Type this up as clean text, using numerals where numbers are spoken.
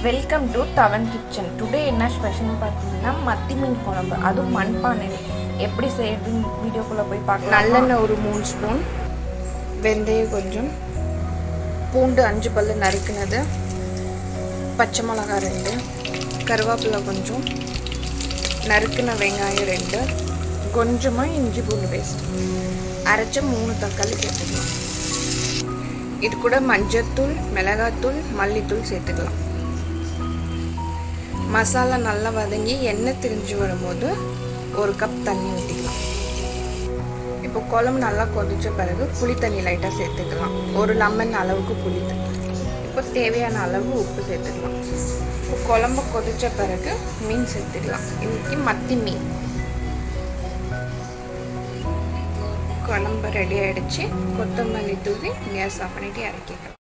Welcome to Dhawan kitchen. Today என்ன ஸ்பெஷல்னு பார்த்தீங்கன்னா மத்தி மீன் குழம்பு, அதுவும் மண்பானையில் எப்படி செய்யறதுன்னு வீடியோக்குள்ளே போய் பார்க்கலாம். நல்லெண்ணெய் ஒரு 3 ஸ்பூன், வெந்தயம் கொஞ்சம், பூண்டு 5 பல்லு நறுக்கினது, பச்சை மிளகாய் 2, கருவேப்பிலை கொஞ்சம், நறுக்கின வெங்காயம் 2, கொஞ்சமாக இஞ்சி பூண்டு பேஸ்ட், அரைச்ச 3 தக்காளி சேர்த்துக்கலாம். இது கூட மஞ்சத்தூள், மிளகாத்தூள், மல்லித்தூள் சேர்த்துக்கலாம். மசாலா நல்லா வதங்கி எண்ணெய் திரிஞ்சு வரும்போது 1 கப் தண்ணி ஊற்றிக்கலாம். இப்போ குழம்பு நல்லா கொதிச்ச பிறகு புளி தண்ணி லைட்டாக சேர்த்துக்கலாம். 1 லெமன் அளவுக்கு புளி தண்ணி. இப்போ தேவையான அளவு உப்பு சேர்த்துக்கலாம். இப்போ குழம்பு கொதிச்ச பிறகு மீன் சேர்த்துக்கலாம். இன்னைக்கு மத்தி மீன் குழம்பு ரெடி ஆகிடுச்சு. கொத்தமல்லி தூவி கேஸ் ஆஃப் பண்ணிட்டு இறக்கிக்கலாம்.